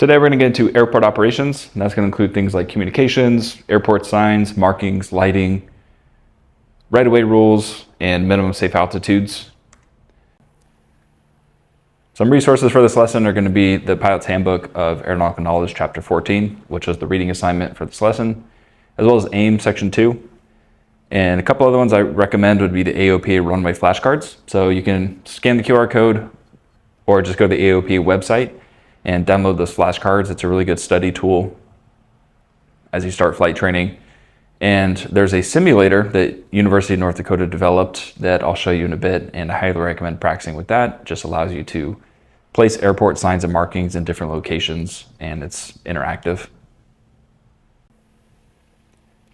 Today we're going to get into airport operations, and that's going to include things like communications, airport signs, markings, lighting, right-of-way rules, and minimum safe altitudes. Some resources for this lesson are going to be the Pilot's Handbook of Aeronautical Knowledge, Chapter 14, which is the reading assignment for this lesson, as well as AIM Section 2. And a couple other ones I recommend would be the AOPA runway flashcards. So you can scan the QR code or just go to the AOPA website and download those flashcards. It's a really good study tool as you start flight training. And there's a simulator that University of North Dakota developed that I'll show you in a bit, and I highly recommend practicing with that. It just allows you to place airport signs and markings in different locations, and it's interactive.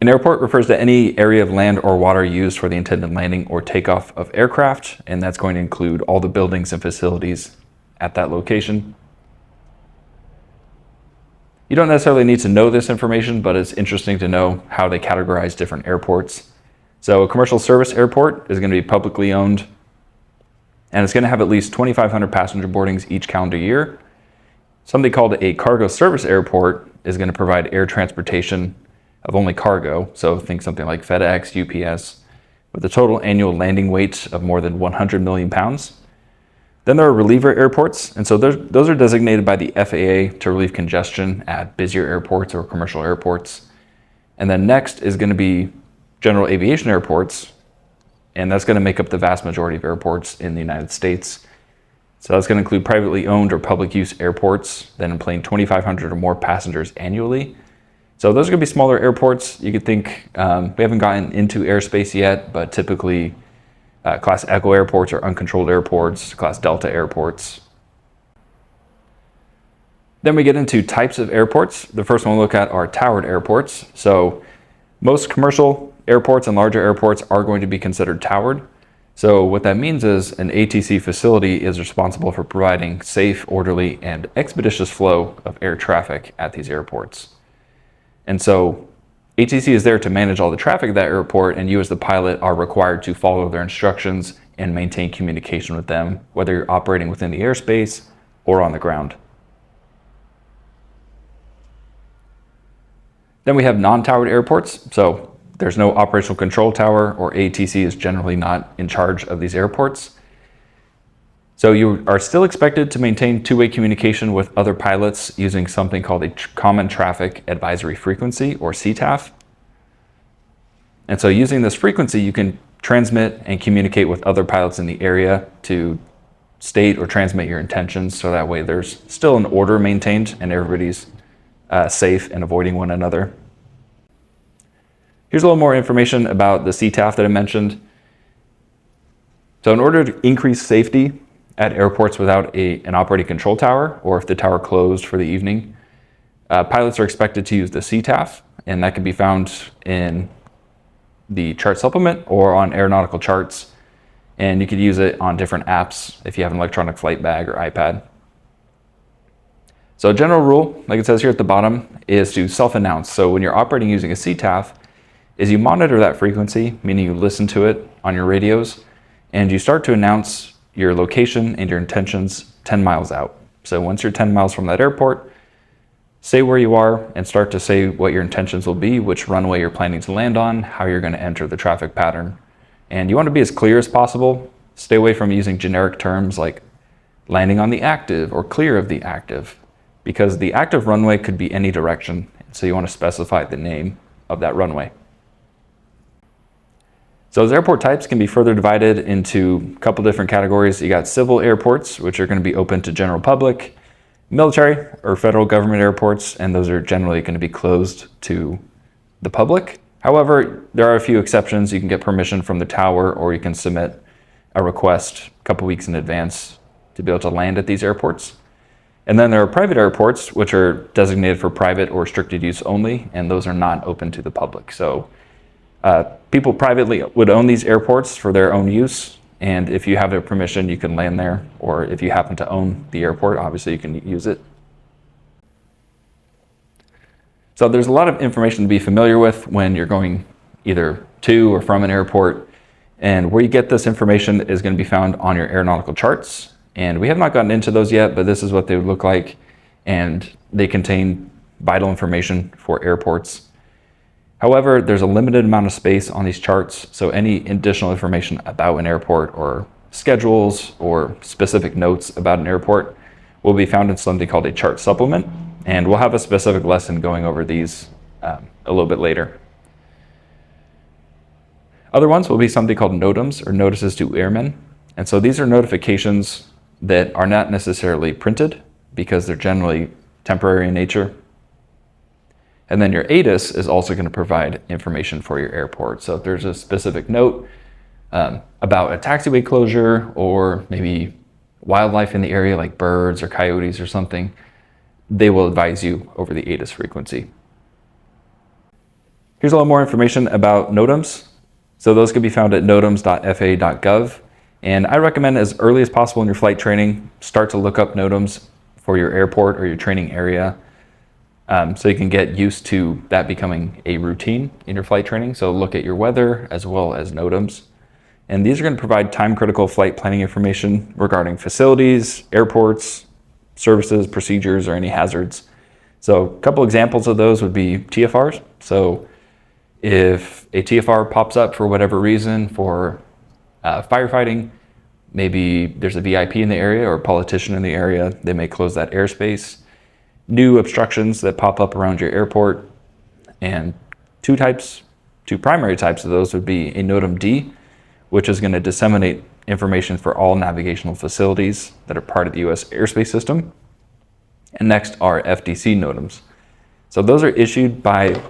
An airport refers to any area of land or water used for the intended landing or takeoff of aircraft, and that's going to include all the buildings and facilities at that location. You don't necessarily need to know this information, but it's interesting to know how they categorize different airports. So a commercial service airport is going to be publicly owned, and it's going to have at least 2,500 passenger boardings each calendar year. Something called a cargo service airport is going to provide air transportation of only cargo. So think something like FedEx, UPS, with a total annual landing weight of more than 100 million pounds. Then there are reliever airports, and so those are designated by the FAA to relieve congestion at busier airports or commercial airports. And then next is going to be general aviation airports, and that's going to make up the vast majority of airports in the United States. So that's going to include privately owned or public use airports that employ 2,500 or more passengers annually. So those are going to be smaller airports. You could think, we haven't gotten into airspace yet, but typically Class Echo airports or uncontrolled airports, Class Delta airports. Then we get into types of airports. The first one we'll look at are towered airports. So most commercial airports and larger airports are going to be considered towered. So what that means is an ATC facility is responsible for providing safe, orderly, and expeditious flow of air traffic at these airports. And so ATC is there to manage all the traffic at that airport, and you as the pilot are required to follow their instructions and maintain communication with them, whether you're operating within the airspace or on the ground. Then we have non-towered airports. So there's no operational control tower, or ATC is generally not in charge of these airports. So you are still expected to maintain two-way communication with other pilots using something called a Common Traffic Advisory Frequency, or CTAF. And so using this frequency, you can transmit and communicate with other pilots in the area to state or transmit your intentions, so that way there's still an order maintained and everybody's safe and avoiding one another. Here's a little more information about the CTAF that I mentioned. So in order to increase safety at airports without an operating control tower, or if the tower closed for the evening, pilots are expected to use the CTAF, and that can be found in the chart supplement or on Aeronautical charts, and you could use it on different apps if you have an electronic flight bag or iPad. So a general rule, like it says here at the bottom, is to self-announce. So when you're operating using a CTAF, is you monitor that frequency, meaning you listen to it on your radios, and you start to announce your location and your intentions 10 miles out. So once you're 10 miles from that airport, say where you are and start to say what your intentions will be, which runway you're planning to land on, how you're going to enter the traffic pattern. And you want to be as clear as possible. Stay away from using generic terms like landing on the active or clear of the active, because the active runway could be any direction. So you want to specify the name of that runway. So those airport types can be further divided into a couple different categories. You got civil airports, which are going to be open to general public, military or federal government airports, and those are generally going to be closed to the public. However, there are a few exceptions. You can get permission from the tower, or you can submit a request a couple weeks in advance to be able to land at these airports. And then there are private airports, which are designated for private or restricted use only, and those are not open to the public. So people privately would own these airports for their own use, and if you have their permission, you can land there, or if you happen to own the airport, obviously you can use it. So there's a lot of information to be familiar with when you're going either to or from an airport, and where you get this information is going to be found on your aeronautical charts, and we have not gotten into those yet, but this is what they would look like. and they contain vital information for airports. However, there's a limited amount of space on these charts, so any additional information about an airport or schedules or specific notes about an airport will be found in something called a chart supplement, and we'll have a specific lesson going over these a little bit later. Other ones will be something called NOTAMs, or notices to airmen, and so these are notifications that are not necessarily printed because they're generally temporary in nature. And then your ATIS is also going to provide information for your airport. So if there's a specific note about a taxiway closure or maybe wildlife in the area like birds or coyotes or something, they will advise you over the ATIS frequency. Here's a little more information about NOTAMs. So those can be found at notams.faa.gov. And I recommend as early as possible in your flight training, start to look up NOTAMs for your airport or your training area. So you can get used to that becoming a routine in your flight training. So look at your weather as well as NOTAMs. And these are going to provide time-critical flight planning information regarding facilities, airports, services, procedures, or any hazards. So a couple examples of those would be TFRs. So if a TFR pops up for whatever reason for firefighting, maybe there's a VIP in the area or a politician in the area, they may close that airspace. New obstructions that pop up around your airport, and two primary types of those would be a NOTAM D, which is going to disseminate information for all navigational facilities that are part of the US airspace system. And next are FDC NOTAMs. So those are issued by...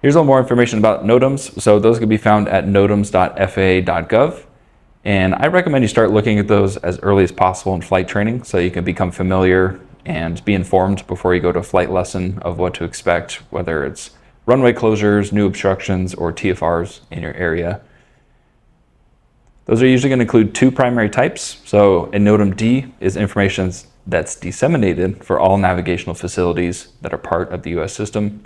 Here's a little more information about NOTAMs. So those can be found at notams.faa.gov. And I recommend you start looking at those as early as possible in flight training so you can become familiar and be informed before you go to a flight lesson of what to expect, whether it's runway closures, new obstructions, or TFRs in your area. Those are usually going to include two primary types. So a NOTAM D is information that's disseminated for all navigational facilities that are part of the US system.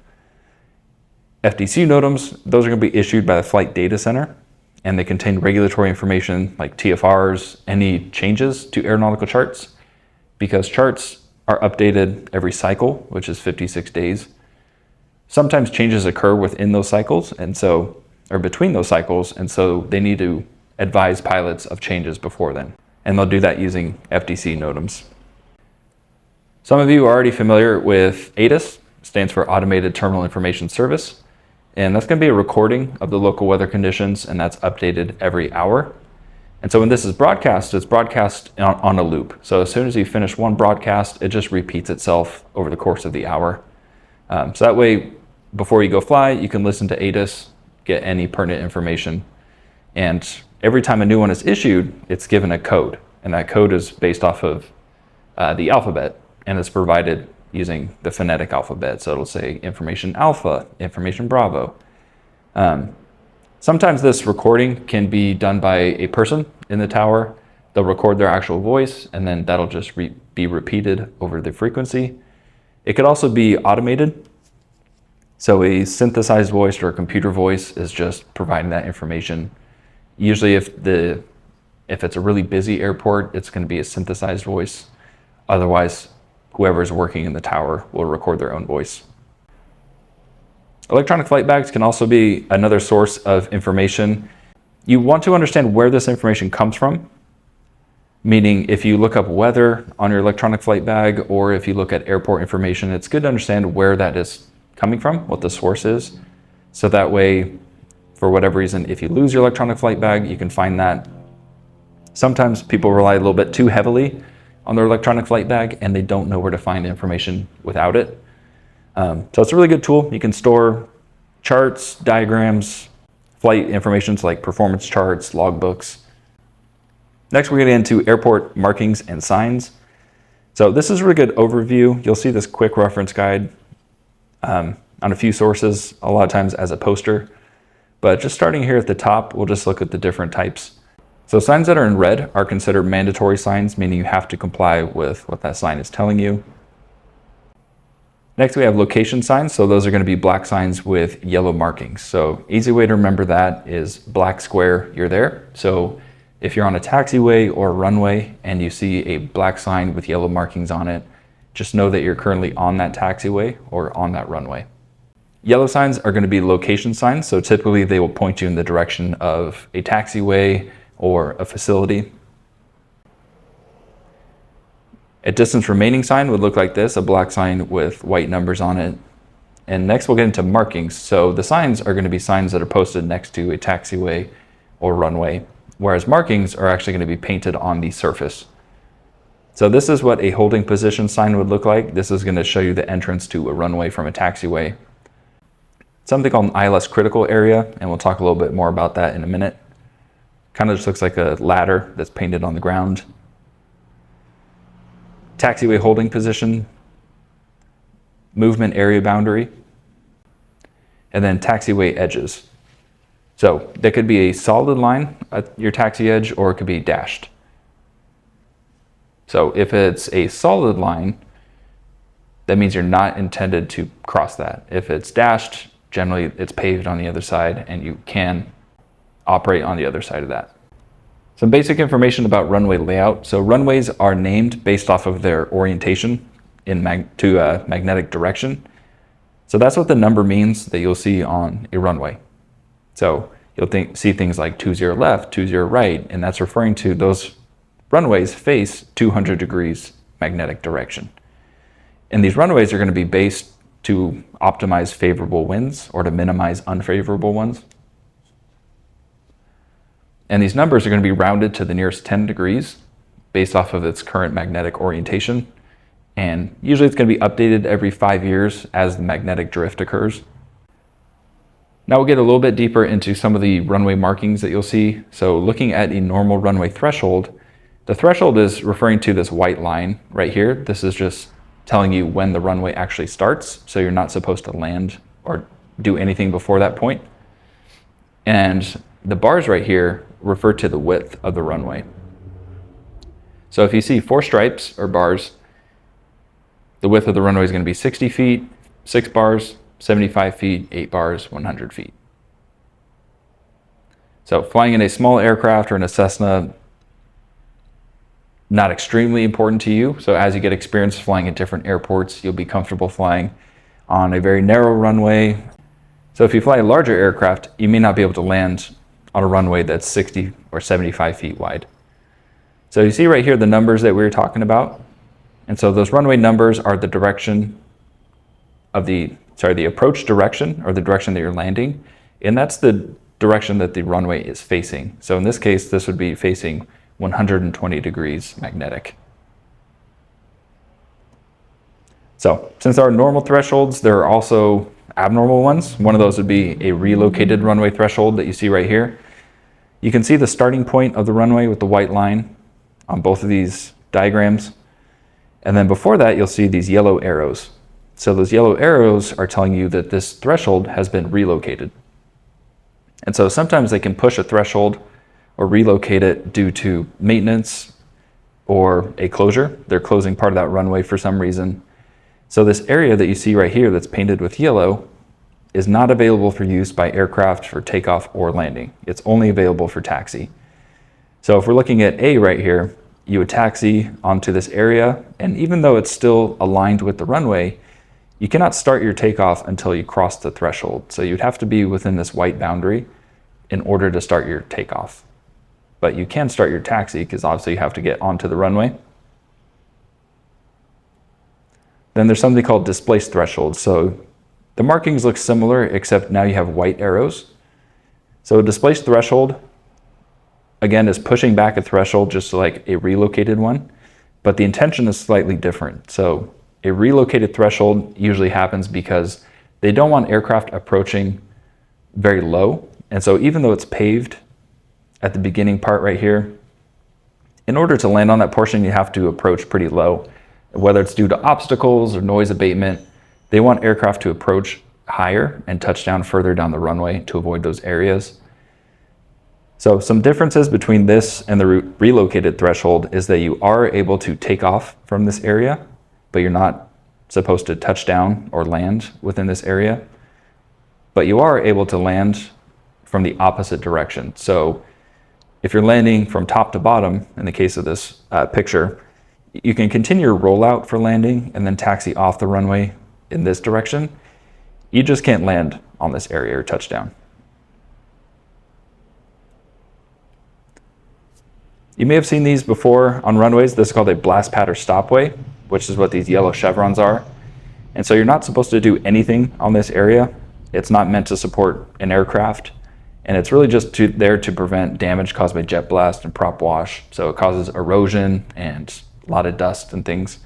FDC NOTAMs, those are going to be issued by the Flight Data Center, and they contain regulatory information like TFRs, any changes to aeronautical charts, because charts are updated every cycle, which is 56 days. Sometimes changes occur within those cycles, or between those cycles, and so they need to advise pilots of changes before then. And they'll do that using FDC NOTAMs. Some of you are already familiar with ATIS, stands for Automated Terminal Information Service. And that's going to be a recording of the local weather conditions, and that's updated every hour. And so when this is broadcast, it's broadcast on a loop. So as soon as you finish one broadcast, it just repeats itself over the course of the hour. So that way, before you go fly, you can listen to ATIS, get any pertinent information. And every time a new one is issued, it's given a code. And that code is based off of the alphabet, and it's provided using the phonetic alphabet. So it'll say information alpha, information bravo. Sometimes this recording can be done by a person in the tower. They'll record their actual voice, and then that'll just be repeated over the frequency. It could also be automated. So a synthesized voice or a computer voice is just providing that information. Usually if it's a really busy airport, it's going to be a synthesized voice. Otherwise, whoever's working in the tower will record their own voice. Electronic flight bags can also be another source of information. You want to understand where this information comes from, meaning if you look up weather on your electronic flight bag, or if you look at airport information, it's good to understand where that is coming from, what the source is. So that way, for whatever reason, if you lose your electronic flight bag, you can find that. Sometimes people rely a little bit too heavily on their electronic flight bag, and they don't know where to find information without it. So it's a really good tool. You can store charts, diagrams, flight information like performance charts, logbooks. Next, we're getting into airport markings and signs. So this is a really good overview. You'll see this quick reference guide on a few sources, a lot of times as a poster. But just starting here at the top, we'll just look at the different types. So signs that are in red are considered mandatory signs, meaning you have to comply with what that sign is telling you. Next, we have location signs. So those are going to be black signs with yellow markings. So easy way to remember that is black square, you're there. So If you're on a taxiway or a runway and you see a black sign with yellow markings on it, just know that you're currently on that taxiway or on that runway. Yellow signs are going to be location signs, so typically they will point you in the direction of a taxiway or a facility. A distance remaining sign would look like this, a black sign with white numbers on it. And next we'll get into markings. So the signs are going to be signs that are posted next to a taxiway or runway, whereas markings are actually going to be painted on the surface. So this is what a holding position sign would look like. This is going to show you the entrance to a runway from a taxiway. Something called an ILS critical area, and we'll talk a little bit more about that in a minute. Kind of just looks like a ladder that's painted on the ground. Taxiway holding position, movement area boundary, and then taxiway edges. So there could be a solid line at your taxi edge, or it could be dashed. So if it's a solid line, that means you're not intended to cross that. If it's dashed, generally it's paved on the other side and you can operate on the other side of that. Some basic information about runway layout. So runways are named based off of their orientation to magnetic direction. So that's what the number means that you'll see on a runway. So you'll see things like 20 left, 20 right, and that's referring to those runways face 200 degrees magnetic direction. And these runways are going to be based to optimize favorable winds or to minimize unfavorable ones. And these numbers are going to be rounded to the nearest 10 degrees based off of its current magnetic orientation. And usually it's going to be updated every 5 years as the magnetic drift occurs. Now we'll get a little bit deeper into some of the runway markings that you'll see. So looking at a normal runway threshold, the threshold is referring to this white line right here. This is just telling you when the runway actually starts. So you're not supposed to land or do anything before that point. And the bars right here refer to the width of the runway. So if you see 4 stripes or bars, the width of the runway is going to be 60 feet, 6 bars, 75 feet, 8 bars, 100 feet. So flying in a small aircraft or in a Cessna, not extremely important to you. So as you get experience flying at different airports, you'll be comfortable flying on a very narrow runway. So if you fly a larger aircraft, you may not be able to land on a runway that's 60 or 75 feet wide. So you see right here the numbers that we were talking about. And so those runway numbers are the direction of the approach direction, or the direction that you're landing. And that's the direction that the runway is facing. So in this case, this would be facing 120 degrees magnetic. So since there are normal thresholds, there are also abnormal ones. One of those would be a relocated runway threshold that you see right here. You can see the starting point of the runway with the white line on both of these diagrams. And then before that, you'll see these yellow arrows. So those yellow arrows are telling you that this threshold has been relocated. And so sometimes they can push a threshold or relocate it due to maintenance or a closure. They're closing part of that runway for some reason. So this area that you see right here that's painted with yellow is not available for use by aircraft for takeoff or landing. It's only available for taxi. So if we're looking at A right here, you would taxi onto this area, and even though it's still aligned with the runway, you cannot start your takeoff until you cross the threshold. So you'd have to be within this white boundary in order to start your takeoff. But you can start your taxi because obviously you have to get onto the runway. Then there's something called displaced thresholds. So the markings look similar, except now you have white arrows. So a displaced threshold, again, is pushing back a threshold just like a relocated one, but the intention is slightly different. So a relocated threshold usually happens because they don't want aircraft approaching very low. And so even though it's paved at the beginning part right here, in order to land on that portion, you have to approach pretty low. Whether it's due to obstacles or noise abatement, they want aircraft to approach higher and touch down further down the runway to avoid those areas. So some differences between this and the relocated threshold is that you are able to take off from this area, but you're not supposed to touch down or land within this area. But you are able to land from the opposite direction. So if you're landing from top to bottom, in the case of this picture, you can continue your rollout for landing and then taxi off the runway in this direction. You just can't land on this area or touchdown. You may have seen these before on runways. This is called a blast pad or stopway, which is what these yellow chevrons are. And so you're not supposed to do anything on this area. It's not meant to support an aircraft. And it's really just there to prevent damage caused by jet blast and prop wash. So it causes erosion and a lot of dust and things.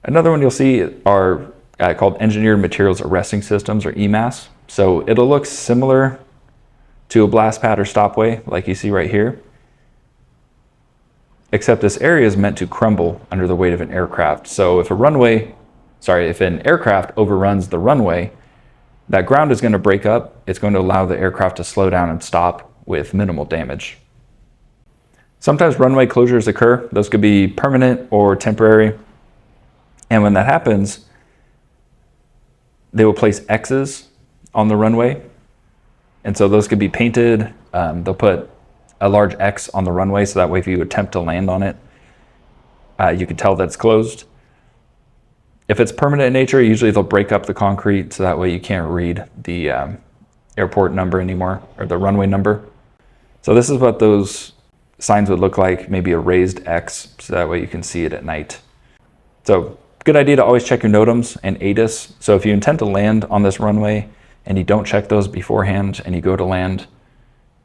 Another one you'll see are called Engineered Materials Arresting Systems, or EMAS. So it'll look similar to a blast pad or stopway like you see right here, except this area is meant to crumble under the weight of an aircraft. So if an aircraft overruns the runway, that ground is going to break up. It's going to allow the aircraft to slow down and stop with minimal damage. Sometimes runway closures occur. Those could be permanent or temporary. And when that happens, they will place X's on the runway. And so those could be painted. They'll put a large X on the runway, so that way if you attempt to land on it, you can tell that it's closed. If it's permanent in nature, usually they'll break up the concrete, so that way you can't read the airport number anymore, or the runway number. So this is what those signs would look like, maybe a raised X, so that way you can see it at night. So good idea to always check your NOTAMs and ATIS. So if you intend to land on this runway and you don't check those beforehand and you go to land,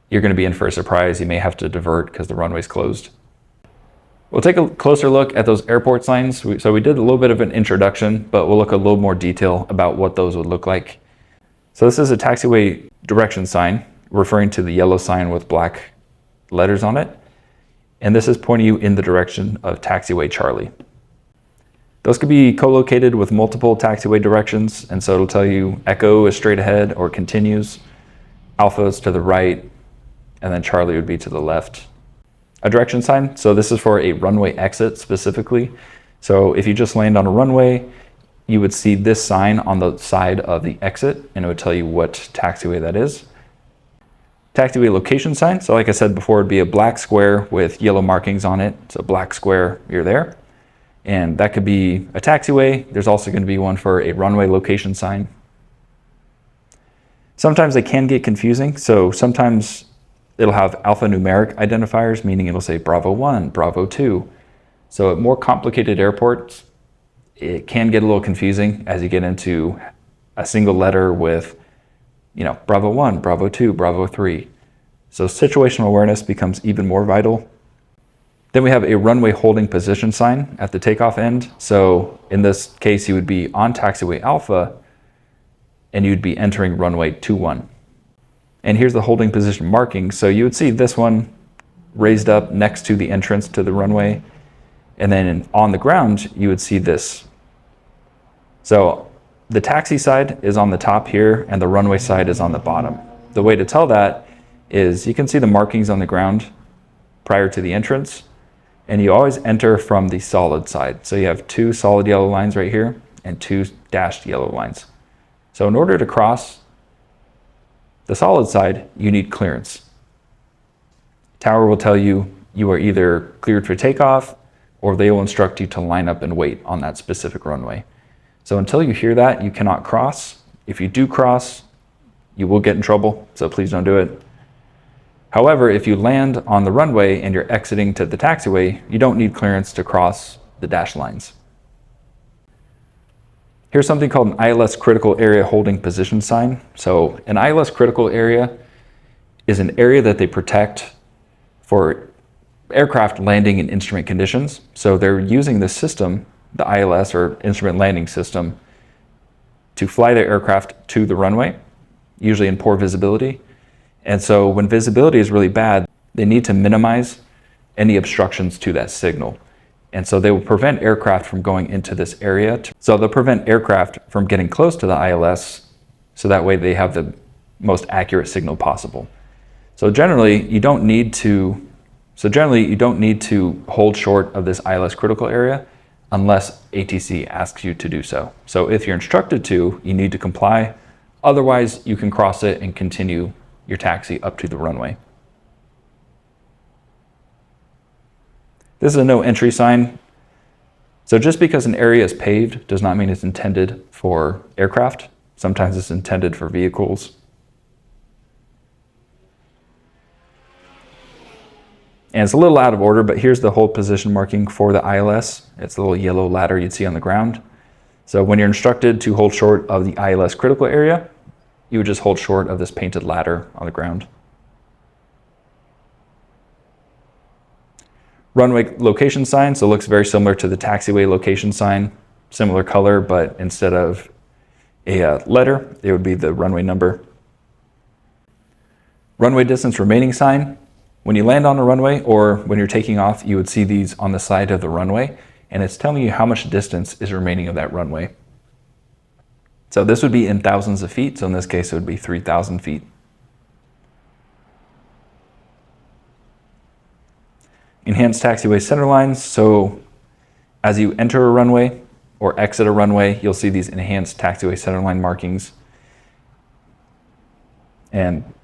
you're going to be in for a surprise. You may have to divert because the runway's closed. We'll take a closer look at those airport signs. So we did a little bit of an introduction, but we'll look a little more detail about what those would look like. So this is a taxiway direction sign, referring to the yellow sign with black letters on it. And this is pointing you in the direction of taxiway Charlie. Those could be co-located with multiple taxiway directions. And so it'll tell you Echo is straight ahead or continues, Alpha is to the right, and then Charlie would be to the left. A direction sign, so this is for a runway exit specifically. So if you just land on a runway, you would see this sign on the side of the exit, and it would tell you what taxiway that is. Taxiway location sign, so like I said before, it'd be a black square with yellow markings on it. So black square, you're there. And that could be a taxiway. There's also going to be one for a runway location sign. Sometimes they can get confusing, so sometimes it'll have alphanumeric identifiers, meaning it'll say Bravo 1, Bravo 2. So at more complicated airports, it can get a little confusing as you get into a single letter with, Bravo 1, Bravo 2, Bravo 3. So situational awareness becomes even more vital. Then we have a runway holding position sign at the takeoff end. So in this case, you would be on taxiway Alpha, and you'd be entering runway 21. And here's the holding position marking. So you would see this one raised up next to the entrance to the runway. And then on the ground, you would see this. So the taxi side is on the top here, and the runway side is on the bottom. The way to tell that is you can see the markings on the ground prior to the entrance, and you always enter from the solid side. So you have two solid yellow lines right here and two dashed yellow lines. So in order to cross the solid side, you need clearance. Tower will tell you you are either cleared for takeoff, or they will instruct you to line up and wait on that specific runway. So until you hear that, you cannot cross. If you do cross, you will get in trouble, so please don't do it. However, if you land on the runway and you're exiting to the taxiway, you don't need clearance to cross the dashed lines. Here's something called an ILS critical area holding position sign. So an ILS critical area is an area that they protect for aircraft landing in instrument conditions. So they're using this system, the ILS or instrument landing system, to fly their aircraft to the runway, usually in poor visibility. And so when visibility is really bad, they need to minimize any obstructions to that signal. And so they will prevent aircraft from going into this area. So they'll prevent aircraft from getting close to the ILS, so that way they have the most accurate signal possible. So generally, you don't need to hold short of this ILS critical area unless ATC asks you to do so. So if you're instructed to, you need to comply. Otherwise, you can cross it and continue your taxi up to the runway. This is a no entry sign. So just because an area is paved does not mean it's intended for aircraft. Sometimes it's intended for vehicles. And it's a little out of order, but here's the hold position marking for the ILS. It's a little yellow ladder you'd see on the ground. So when you're instructed to hold short of the ILS critical area, you would just hold short of this painted ladder on the ground. Runway location sign, so it looks very similar to the taxiway location sign. Similar color, but instead of a letter, it would be the runway number. Runway distance remaining sign. When you land on a runway or when you're taking off, you would see these on the side of the runway, and it's telling you how much distance is remaining of that runway. So this would be in thousands of feet, so in this case it would be 3,000 feet. Enhanced taxiway center lines, so as you enter a runway or exit a runway, you'll see these enhanced taxiway center line markings. And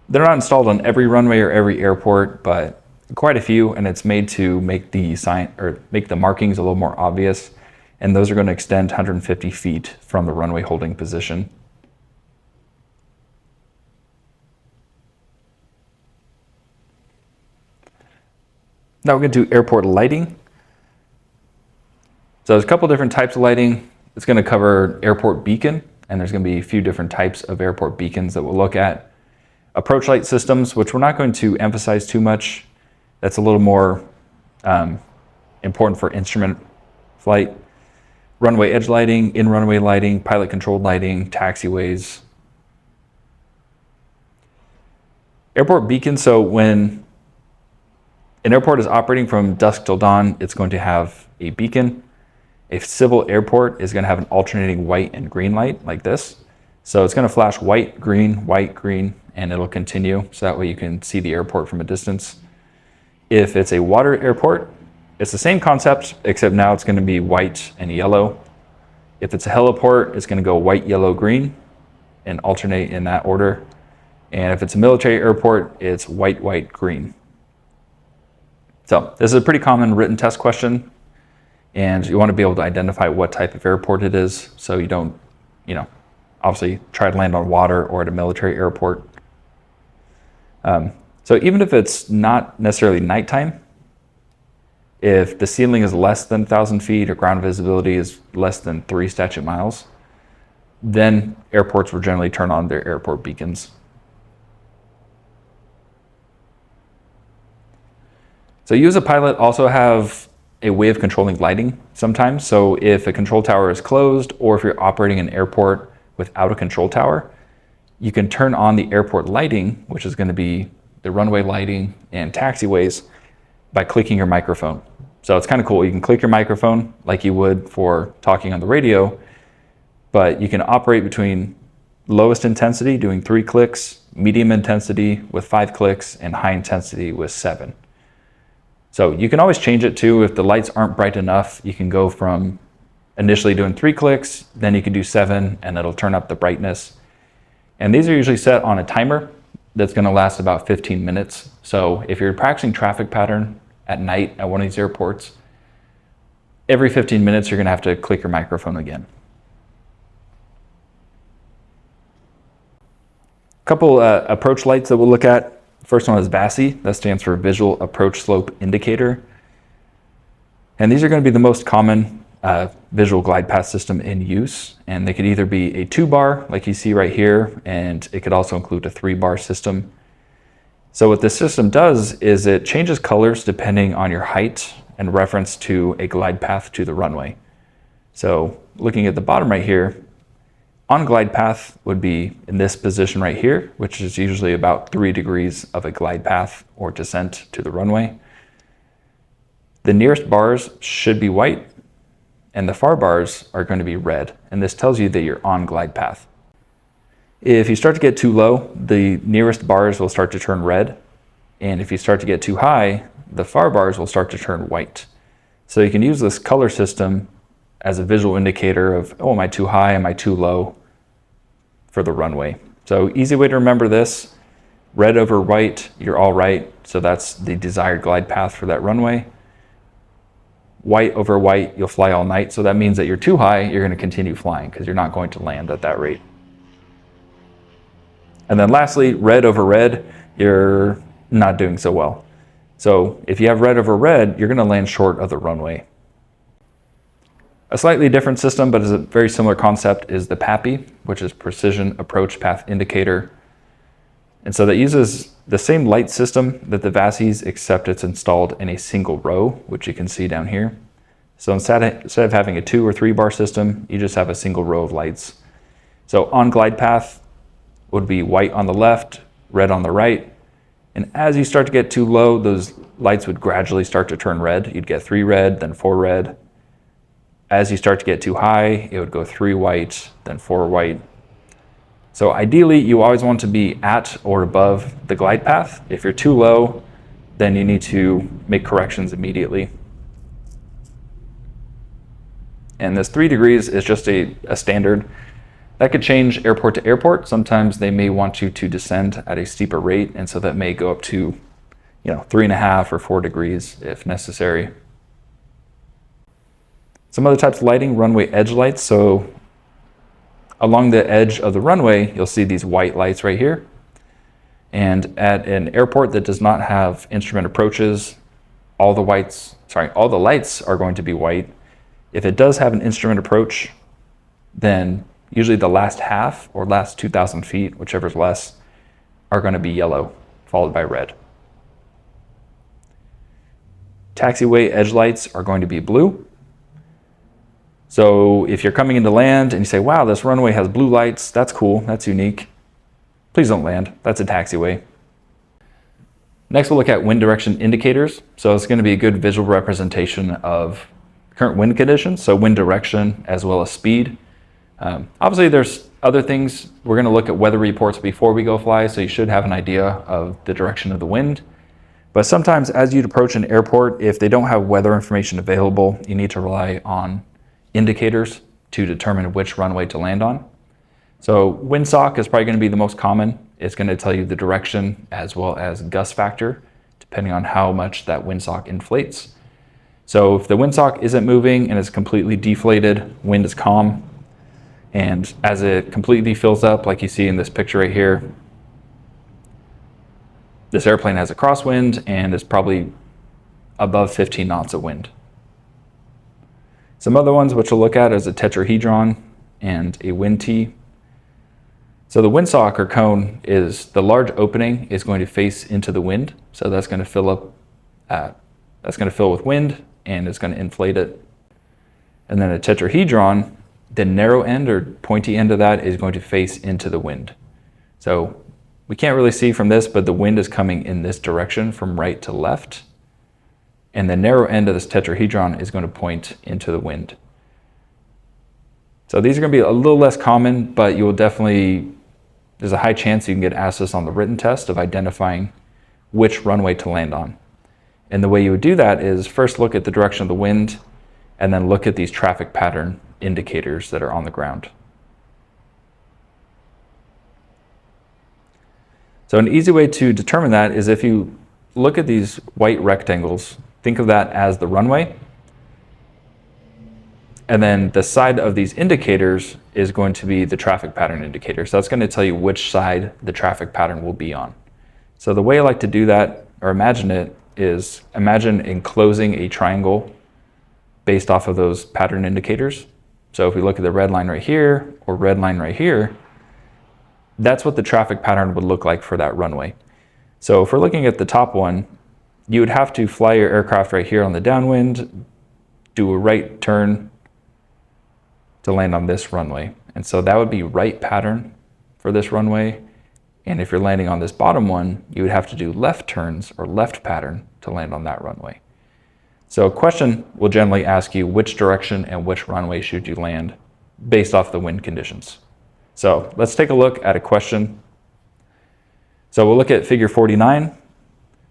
they're not installed on every runway or every airport, but quite a few, and it's made to make the sign or make the markings a little more obvious. And those are going to extend 150 feet from the runway holding position. Now we're going to do airport lighting. So there's a couple different types of lighting. It's going to cover airport beacon, and there's going to be a few different types of airport beacons that we'll look at. Approach light systems, which we're not going to emphasize too much. That's a little more important for instrument flight. Runway edge lighting, in-runway lighting, pilot-controlled lighting, taxiways. Airport beacon, so when an airport is operating from dusk till dawn, it's going to have a beacon. A civil airport is going to have an alternating white and green light like this. So it's going to flash white, green, and it'll continue. So that way you can see the airport from a distance. If it's a water airport, it's the same concept, except now it's going to be white and yellow. If it's a heliport, it's going to go white, yellow, green, and alternate in that order. And if it's a military airport, it's white, green. So this is a pretty common written test question, and you want to be able to identify what type of airport it is, so you don't, obviously try to land on water or at a military airport. So even if it's not necessarily nighttime, if the ceiling is less than 1,000 feet or ground visibility is less than 3 statute miles, then airports will generally turn on their airport beacons. So you as a pilot also have a way of controlling lighting sometimes. So if a control tower is closed, or if you're operating an airport without a control tower, you can turn on the airport lighting, which is going to be the runway lighting and taxiways, by clicking your microphone. So it's kind of cool. You can click your microphone like you would for talking on the radio, but you can operate between lowest intensity doing 3 clicks, medium intensity with 5 clicks, and high intensity with 7. So you can always change it too. If the lights aren't bright enough, you can go from initially doing 3 clicks, then you can do 7, and it'll turn up the brightness. And these are usually set on a timer that's going to last about 15 minutes. So if you're practicing traffic pattern at night at one of these airports, every 15 minutes you're going to have to click your microphone again. A couple approach lights that we'll look at. First one is VASI, that stands for Visual Approach Slope Indicator. And these are going to be the most common visual glide path system in use. And they could either be a 2-bar, like you see right here, and it could also include a 3-bar system. So what this system does is it changes colors depending on your height and reference to a glide path to the runway. So looking at the bottom right here, on glide path would be in this position right here, which is usually about 3 degrees of a glide path or descent to the runway. The nearest bars should be white, and the far bars are going to be red, and this tells you that you're on glide path. If you start to get too low, the nearest bars will start to turn red, and if you start to get too high, the far bars will start to turn white. So you can use this color system as a visual indicator of, oh, am I too high, am I too low for the runway? So easy way to remember this, red over white, you're all right. So that's the desired glide path for that runway. white over white, you'll fly all night. So that means that you're too high, you're going to continue flying because you're not going to land at that rate. And then lastly, red over red, you're not doing so well. So if you have red over red, you're going to land short of the runway. A slightly different system, but is a very similar concept, is the PAPI, which is Precision Approach Path Indicator. And so that uses the same light system that the VASIs, except it's installed in a single row, which you can see down here. So instead of having a 2 or 3 bar system, you just have a single row of lights. So on glide path would be white on the left, red on the right. And as you start to get too low, those lights would gradually start to turn red. You'd get 3 red, then 4 red. As you start to get too high, it would go 3 white, then 4 white. So ideally, you always want to be at or above the glide path. If you're too low, then you need to make corrections immediately. And this 3 degrees is just a standard. That could change airport to airport. Sometimes they may want you to descend at a steeper rate, and so that may go up to 3.5 or 4 degrees if necessary. Some other types of lighting, runway edge lights. So along the edge of the runway, you'll see these white lights right here. And at an airport that does not have instrument approaches, all the lights are going to be white. If it does have an instrument approach, then usually the last half or last 2,000 feet, whichever's less, are going to be yellow, followed by red. Taxiway edge lights are going to be blue. So if you're coming into land and you say, wow, this runway has blue lights, that's cool, that's unique, please don't land. That's a taxiway. Next, we'll look at wind direction indicators. So it's going to be a good visual representation of current wind conditions, so wind direction as well as speed. Obviously, there's other things. We're going to look at weather reports before we go fly, so you should have an idea of the direction of the wind. But sometimes as you approach an airport, if they don't have weather information available, you need to rely on indicators to determine which runway to land on. So windsock is probably going to be the most common. It's going to tell you the direction as well as gust factor, depending on how much that windsock inflates. So if the windsock isn't moving and is completely deflated, wind is calm, and as it completely fills up, like you see in this picture right here, this airplane has a crosswind and is probably above 15 knots of wind. Some other ones which we'll look at is a tetrahedron and a wind T. So the windsock or cone is the large opening is going to face into the wind. So that's going to fill with wind and it's going to inflate it. And then a tetrahedron, the narrow end or pointy end of that is going to face into the wind. So we can't really see from this, but the wind is coming in this direction from right to left. And the narrow end of this tetrahedron is going to point into the wind. So these are going to be a little less common, but you will definitely, there's a high chance you can get asked this on the written test of identifying which runway to land on. And the way you would do that is first look at the direction of the wind and then look at these traffic pattern indicators that are on the ground. So an easy way to determine that is if you look at these white rectangles, think of that as the runway. And then the side of these indicators is going to be the traffic pattern indicator. So that's going to tell you which side the traffic pattern will be on. So the way I like to do that, or imagine it, is imagine enclosing a triangle based off of those pattern indicators. So if we look at the red line right here, or red line right here, that's what the traffic pattern would look like for that runway. So if we're looking at the top one, you would have to fly your aircraft right here on the downwind, do a right turn to land on this runway. And so that would be right pattern for this runway. And if you're landing on this bottom one, you would have to do left turns or left pattern to land on that runway. So a question will generally ask you which direction and which runway should you land based off the wind conditions. So let's take a look at a question. So we'll look at figure 49.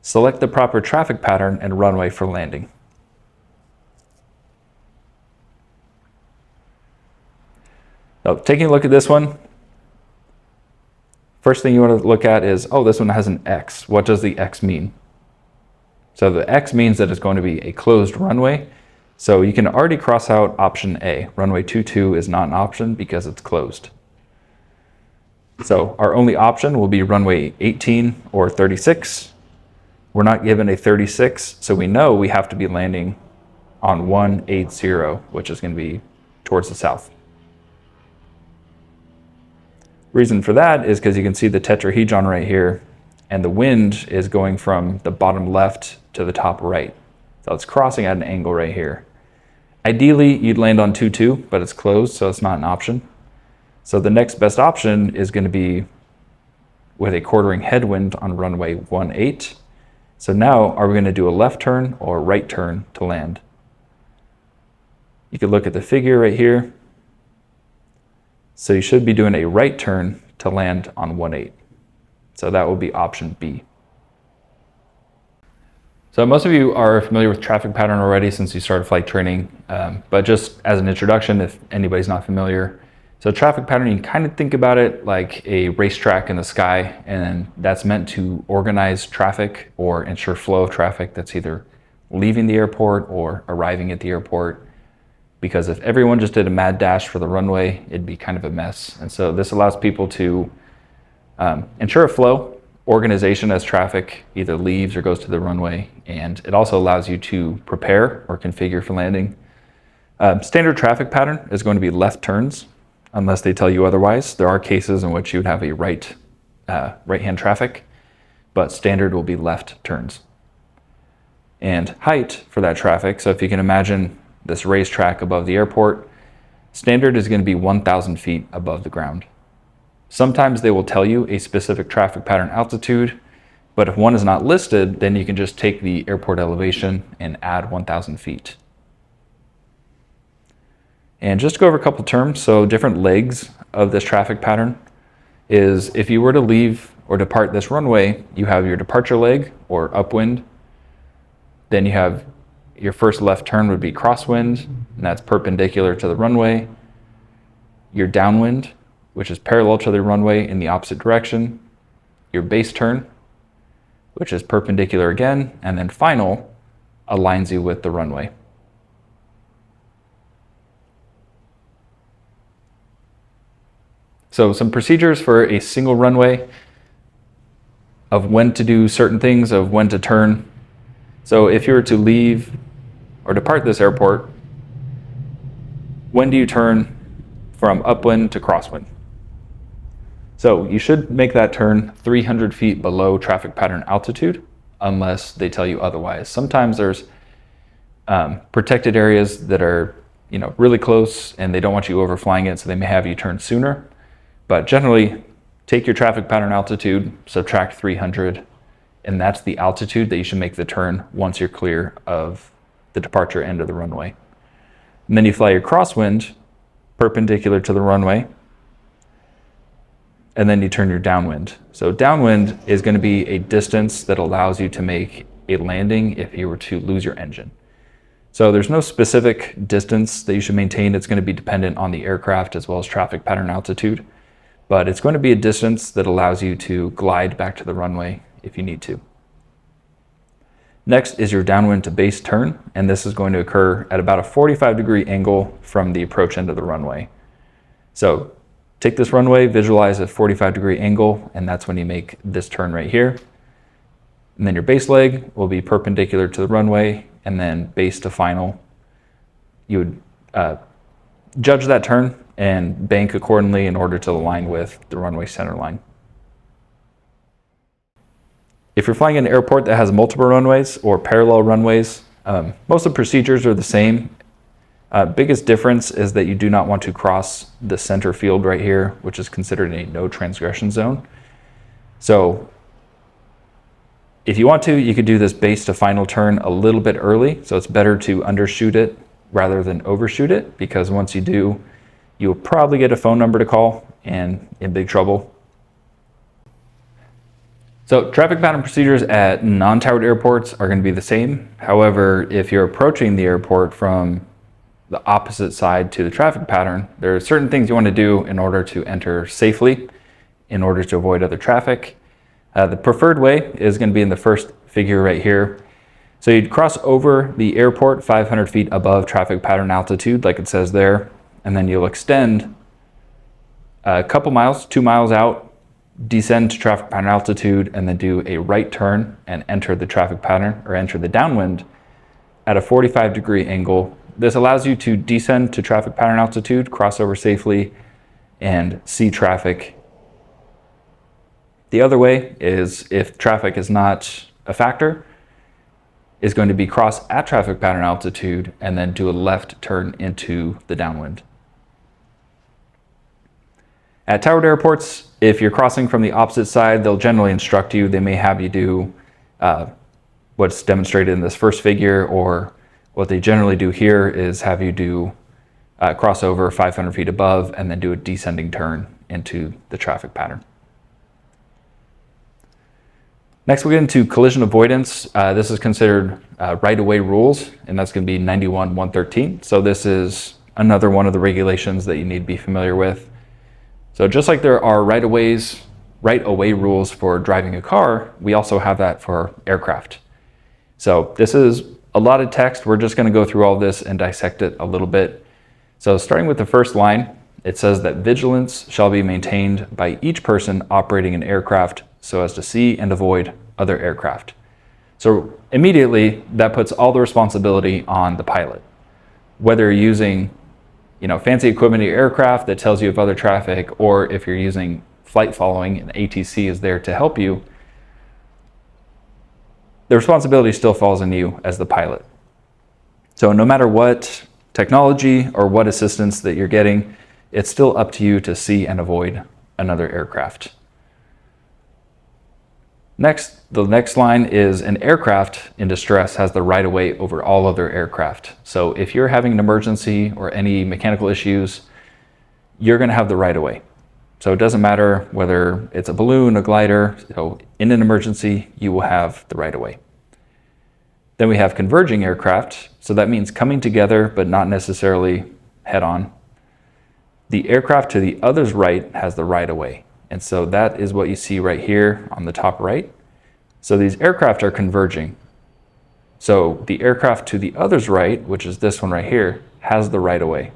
Select the proper traffic pattern and runway for landing. Now, taking a look at this one, first thing you want to look at is, oh, this one has an X. What does the X mean? So the X means that it's going to be a closed runway. So you can already cross out option A. Runway 22 is not an option because it's closed. So our only option will be runway 18 or 36. We're not given a 36, so we know we have to be landing on 180, which is going to be towards the south. Reason for that is because you can see the tetrahedron right here, and the wind is going from the bottom left to the top right. So it's crossing at an angle right here. Ideally, you'd land on 22, but it's closed, so it's not an option. So the next best option is going to be with a quartering headwind on runway 18. So now, are we going to do a left turn or a right turn to land? You could look at the figure right here. So you should be doing a right turn to land on 18. So that will be option B. So most of you are familiar with traffic pattern already since you started flight training, but just as an introduction, if anybody's not familiar. So traffic pattern, you can kind of think about it like a racetrack in the sky, and that's meant to organize traffic or ensure flow of traffic that's either leaving the airport or arriving at the airport. Because if everyone just did a mad dash for the runway, it'd be kind of a mess. And so this allows people to ensure a flow, organization as traffic either leaves or goes to the runway. And it also allows you to prepare or configure for landing. Standard traffic pattern is going to be left turns, unless they tell you otherwise. There are cases in which you would have a right-hand traffic, but standard will be left turns. And height for that traffic, so if you can imagine this racetrack above the airport, standard is going to be 1,000 feet above the ground. Sometimes they will tell you a specific traffic pattern altitude, but if one is not listed, then you can just take the airport elevation and add 1,000 feet. And just to go over a couple terms, so different legs of this traffic pattern is if you were to leave or depart this runway, you have your departure leg or upwind, then you have your first left turn would be crosswind, and that's perpendicular to the runway. Your downwind, which is parallel to the runway in the opposite direction. Your base turn, which is perpendicular again, and then final aligns you with the runway. So some procedures for a single runway of when to do certain things, of when to turn. So if you were to leave or depart this airport, when do you turn from upwind to crosswind? So you should make that turn 300 feet below traffic pattern altitude, unless they tell you otherwise. Sometimes there's protected areas that are really close and they don't want you overflying it, so they may have you turn sooner. But generally, take your traffic pattern altitude, subtract 300, and that's the altitude that you should make the turn once you're clear of the departure end of the runway. And then you fly your crosswind perpendicular to the runway, and then you turn your downwind. So downwind is going to be a distance that allows you to make a landing if you were to lose your engine. So there's no specific distance that you should maintain. It's going to be dependent on the aircraft as well as traffic pattern altitude, but it's going to be a distance that allows you to glide back to the runway if you need to. Next is your downwind to base turn, and this is going to occur at about a 45-degree angle from the approach end of the runway. So take this runway, visualize a 45-degree angle, and that's when you make this turn right here. And then your base leg will be perpendicular to the runway, and then base to final. You would judge that turn and bank accordingly in order to align with the runway center line. If you're flying in an airport that has multiple runways or parallel runways, most of the procedures are the same. Biggest difference is that you do not want to cross the center field right here, which is considered a no transgression zone. So if you want to, you could do this base to final turn a little bit early. So it's better to undershoot it rather than overshoot it, because once you do, you'll probably get a phone number to call and in big trouble. So traffic pattern procedures at non-towered airports are going to be the same. However, if you're approaching the airport from the opposite side to the traffic pattern, there are certain things you want to do in order to enter safely, in order to avoid other traffic. The preferred way is going to be in the first figure right here. So you'd cross over the airport 500 feet above traffic pattern altitude, like it says there, and then you'll extend a couple miles, 2 miles out, descend to traffic pattern altitude, and then do a right turn and enter the traffic pattern, or enter the downwind at a 45-degree angle. This allows you to descend to traffic pattern altitude, cross over safely, and see traffic. The other way is, if traffic is not a factor, is going to be cross at traffic pattern altitude and then do a left turn into the downwind. At towered airports, if you're crossing from the opposite side, they'll generally instruct you. They may have you do what's demonstrated in this first figure, or what they generally do here is have you do cross over 500 feet above and then do a descending turn into the traffic pattern. Next, we'll get into collision avoidance. This is considered right-of-way rules, and that's going to be 91.113. So this is another one of the regulations that you need to be familiar with. So just like there are right-of-way rules for driving a car, we also have that for aircraft. So this is a lot of text. We're just going to go through all this and dissect it a little bit. So starting with the first line, it says that vigilance shall be maintained by each person operating an aircraft so as to see and avoid other aircraft. So immediately that puts all the responsibility on the pilot. Whether you're using fancy equipment in your aircraft that tells you of other traffic, or if you're using flight following and ATC is there to help you, the responsibility still falls on you as the pilot. So no matter what technology or what assistance that you're getting, it's still up to you to see and avoid another aircraft. Next, the next line is an aircraft in distress has the right of way over all other aircraft. So if you're having an emergency or any mechanical issues, you're going to have the right of way. So it doesn't matter whether it's a balloon, a glider, so in an emergency, you will have the right of way. Then we have converging aircraft. So that means coming together, but not necessarily head on. The aircraft to the other's right has the right of way. And so that is what you see right here on the top right. So these aircraft are converging. So the aircraft to the other's right, which is this one right here, has the right of way.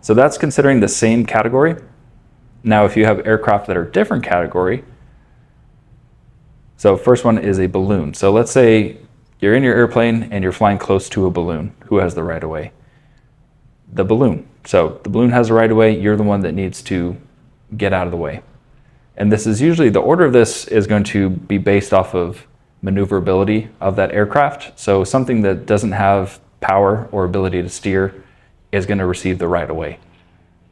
So that's considering the same category. Now, if you have aircraft that are different category, so first one is a balloon. So let's say you're in your airplane and you're flying close to a balloon. Who has the right of way? The balloon. So the balloon has the right of way. You're the one that needs to get out of the way. And this is usually, the order of this is going to be based off of maneuverability of that aircraft. So something that doesn't have power or ability to steer is going to receive the right of way.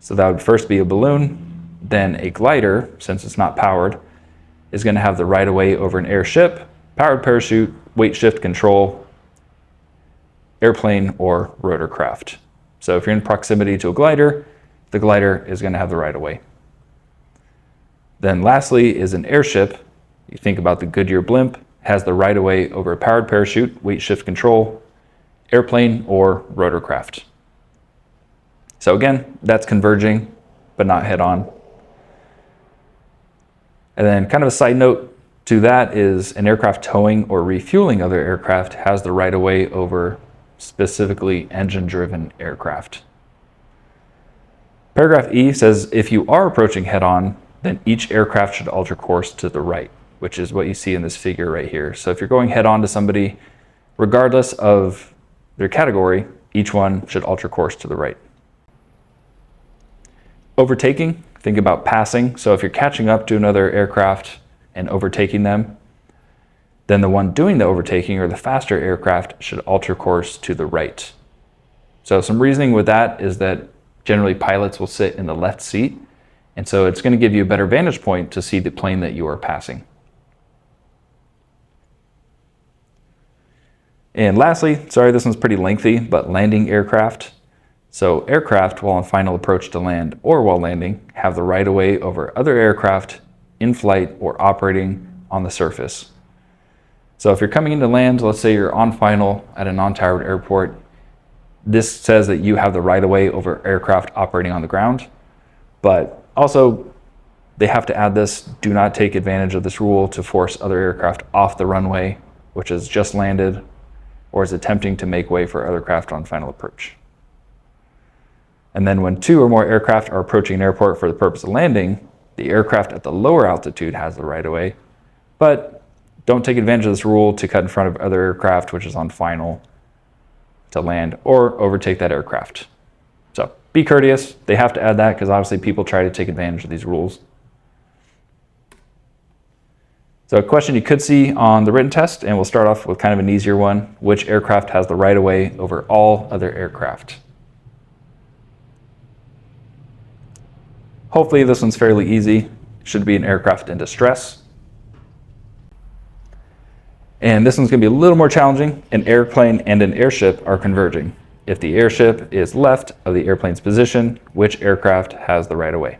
So that would first be a balloon, then a glider, since it's not powered, is going to have the right of way over an airship, powered parachute, weight shift control, airplane, or rotorcraft. So if you're in proximity to a glider, the glider is going to have the right of way. Then lastly is an airship. You think about the Goodyear blimp, has the right of way over a powered parachute, weight shift control, airplane, or rotorcraft. So again, that's converging, but not head on. And then kind of a side note to that is an aircraft towing or refueling other aircraft has the right of way over specifically engine-driven aircraft. Paragraph E says if you are approaching head-on, then each aircraft should alter course to the right, which is what you see in this figure right here. So if you're going head-on to somebody, regardless of their category, each one should alter course to the right. Overtaking, think about passing. So if you're catching up to another aircraft and overtaking them, then the one doing the overtaking, or the faster aircraft, should alter course to the right. So some reasoning with that is that generally pilots will sit in the left seat, and so it's going to give you a better vantage point to see the plane that you are passing. And lastly, sorry, this one's pretty lengthy, but landing aircraft. So aircraft, while on final approach to land or while landing, have the right of way over other aircraft in flight or operating on the surface. So if you're coming into land, let's say you're on final at a non-towered airport, this says that you have the right of way over aircraft operating on the ground. But also, they have to add this. Do not take advantage of this rule to force other aircraft off the runway, which has just landed, or is attempting to make way for other craft on final approach. And then when 2 or more aircraft are approaching an airport for the purpose of landing, the aircraft at the lower altitude has the right of way, but don't take advantage of this rule to cut in front of other aircraft, which is on final to land, or overtake that aircraft. So be courteous. They have to add that because obviously people try to take advantage of these rules. So a question you could see on the written test, and we'll start off with kind of an easier one. Which aircraft has the right of way over all other aircraft? Hopefully this one's fairly easy. It should be an aircraft in distress. And this one's going to be a little more challenging. An airplane and an airship are converging. If the airship is left of the airplane's position, which aircraft has the right of way?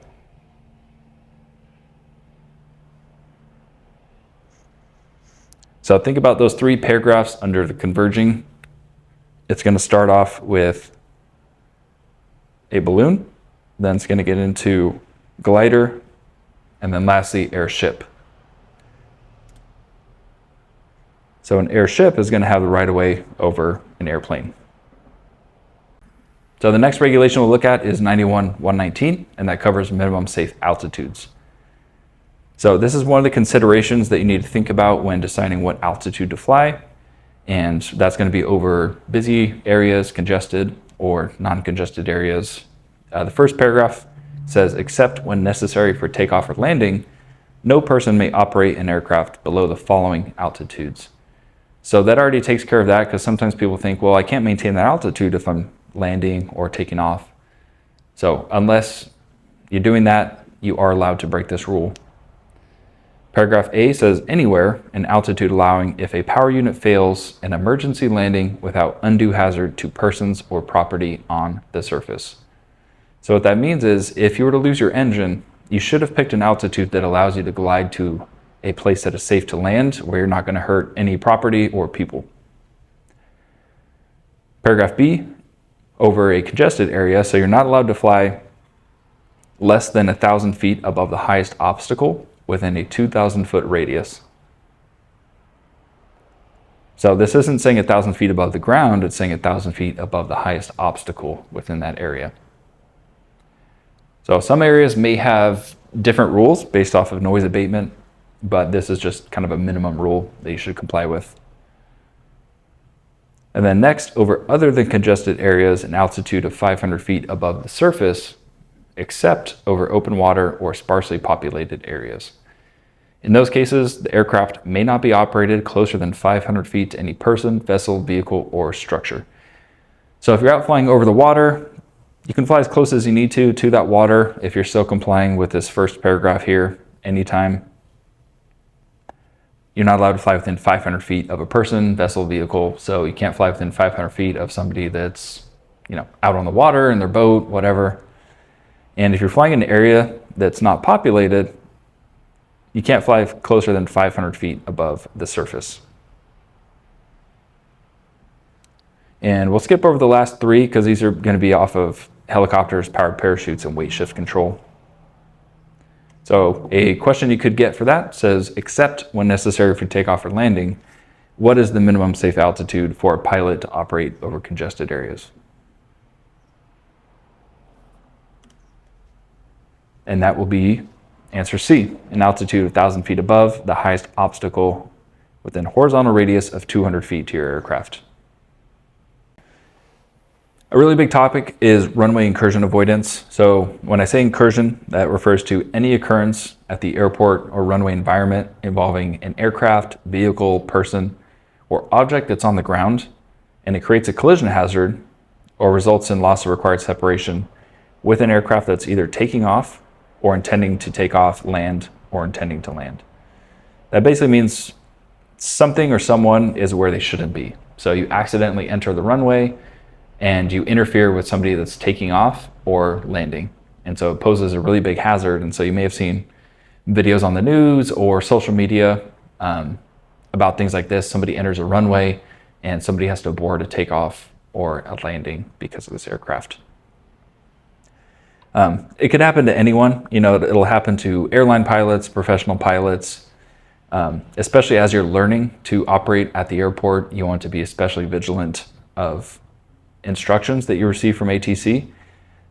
So think about those 3 paragraphs under the converging. It's going to start off with a balloon, then it's going to get into glider, and then lastly airship. So an airship is going to have the right of way over an airplane. So the next regulation we'll look at is 91.119, and that covers minimum safe altitudes. So this is one of the considerations that you need to think about when deciding what altitude to fly, and that's going to be over busy areas, congested or non-congested areas. The first paragraph says, except when necessary for takeoff or landing, no person may operate an aircraft below the following altitudes. So that already takes care of that, because sometimes people think, well, I can't maintain that altitude if I'm landing or taking off. So unless you're doing that, you are allowed to break this rule. Paragraph A says, anywhere an altitude allowing if a power unit fails an emergency landing without undue hazard to persons or property on the surface. So what that means is, if you were to lose your engine, you should have picked an altitude that allows you to glide to a place that is safe to land, where you're not going to hurt any property or people. Paragraph B, over a congested area, so you're not allowed to fly less than 1,000 feet above the highest obstacle within a 2,000-foot radius. So this isn't saying 1,000 feet above the ground, it's saying 1,000 feet above the highest obstacle within that area. So some areas may have different rules based off of noise abatement, but this is just kind of a minimum rule that you should comply with. And then next, over other than congested areas, an altitude of 500 feet above the surface, except over open water or sparsely populated areas. In those cases, the aircraft may not be operated closer than 500 feet to any person, vessel, vehicle, or structure. So if you're out flying over the water, you can fly as close as you need to that water if you're still complying with this first paragraph here anytime. You're not allowed to fly within 500 feet of a person, vessel, vehicle, so you can't fly within 500 feet of somebody that's, out on the water in their boat, whatever. And if you're flying in an area that's not populated, you can't fly closer than 500 feet above the surface. And we'll skip over the last 3 because these are going to be off of helicopters, powered parachutes, and weight shift control. So a question you could get for that says, except when necessary for takeoff or landing, what is the minimum safe altitude for a pilot to operate over congested areas? And that will be answer C, an altitude of 1,000 feet above the highest obstacle within horizontal radius of 200 feet to your aircraft. A really big topic is runway incursion avoidance. So when I say incursion, that refers to any occurrence at the airport or runway environment involving an aircraft, vehicle, person, or object that's on the ground, and it creates a collision hazard or results in loss of required separation with an aircraft that's either taking off or intending to take off, land, or intending to land. That basically means something or someone is where they shouldn't be. So you accidentally enter the runway and you interfere with somebody that's taking off or landing. And so it poses a really big hazard. And so you may have seen videos on the news or social media about things like this. Somebody enters a runway and somebody has to abort a takeoff or a landing because of this aircraft. It could happen to anyone. It'll happen to airline pilots, professional pilots, especially as you're learning to operate at the airport. You want to be especially vigilant of instructions that you receive from ATC.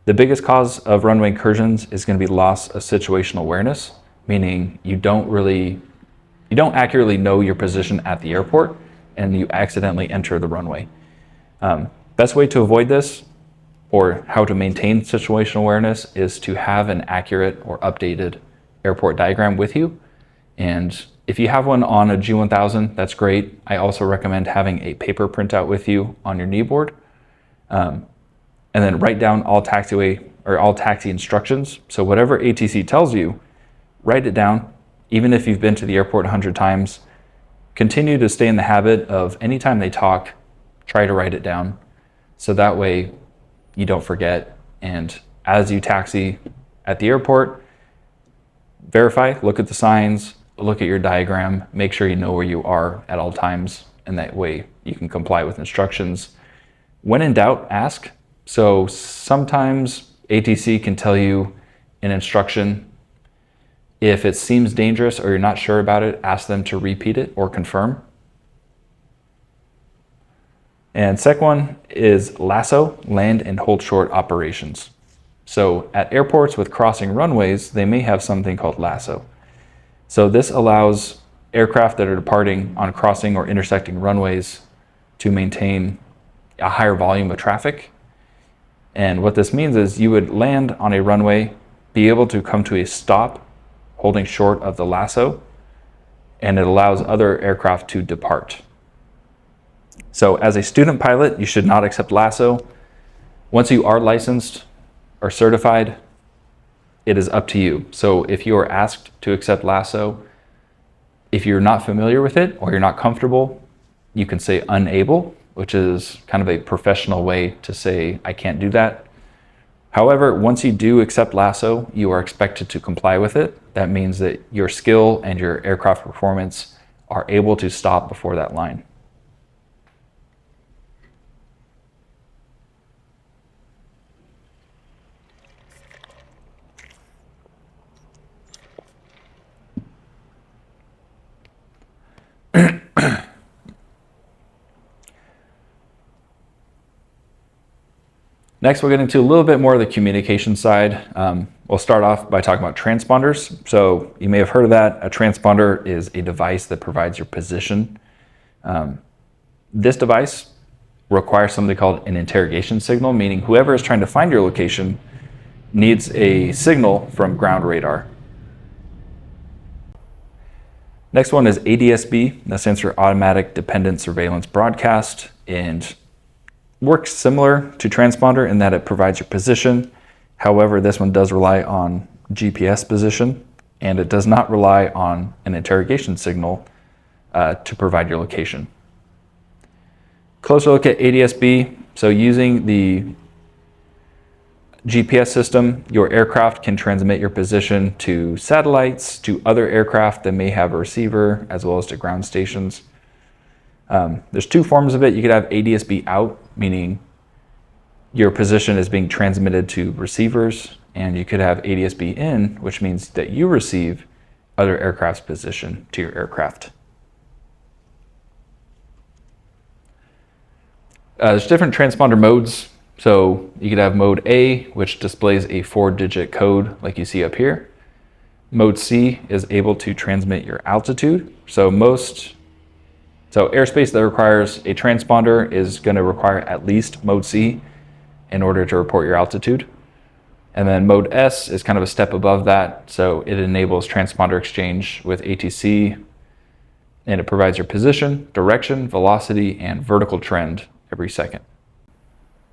The biggest cause of runway incursions is going to be loss of situational awareness, meaning you don't accurately know your position at the airport and you accidentally enter the runway. Best way to avoid this, or how to maintain situational awareness, is to have an accurate or updated airport diagram with you. And if you have one on a G1000, that's great. I also recommend having a paper printout with you on your knee board. And then write down all taxi instructions. So whatever ATC tells you, write it down. Even if you've been to the airport 100 times, continue to stay in the habit of anytime they talk, try to write it down. So that way you don't forget. And as you taxi at the airport, verify, look at the signs, look at your diagram, make sure you know where you are at all times. And that way you can comply with instructions. When in doubt, ask. So sometimes ATC can tell you an instruction. If it seems dangerous or you're not sure about it, ask them to repeat it or confirm. And second one is lasso, land and hold short operations. So at airports with crossing runways, they may have something called lasso. So this allows aircraft that are departing on crossing or intersecting runways to maintain a higher volume of traffic. And what this means is you would land on a runway, be able to come to a stop holding short of the lasso, and it allows other aircraft to depart. So as a student pilot, you should not accept lasso. Once you are licensed or certified, it is up to you. So if you are asked to accept lasso, if you're not familiar with it or you're not comfortable, you can say unable, which is kind of a professional way to say, I can't do that. However, once you do accept lasso, you are expected to comply with it. That means that your skill and your aircraft performance are able to stop before that line. Next, we'll get into a little bit more of the communication side. We'll start off by talking about transponders. So you may have heard of that. A transponder is a device that provides your position. This device requires something called an interrogation signal, meaning whoever is trying to find your location needs a signal from ground radar. Next one is ADS-B. That stands for Automatic Dependent Surveillance Broadcast, and works similar to transponder in that it provides your position. However, this one does rely on GPS position, and it does not rely on an interrogation signal to provide your location. Closer look at ADS-B. So using the GPS system, your aircraft can transmit your position to satellites, to other aircraft that may have a receiver, as well as to ground stations. There's two forms of it. You could have ADS-B out, meaning your position is being transmitted to receivers, and you could have ADS-B in, which means that you receive other aircraft's position to your aircraft. There's different transponder modes. So you could have mode A, which displays a 4-digit code like you see up here. Mode C is able to transmit your altitude. So airspace that requires a transponder is going to require at least mode C in order to report your altitude. And then mode S is kind of a step above that. So it enables transponder exchange with ATC, and it provides your position, direction, velocity, and vertical trend every second.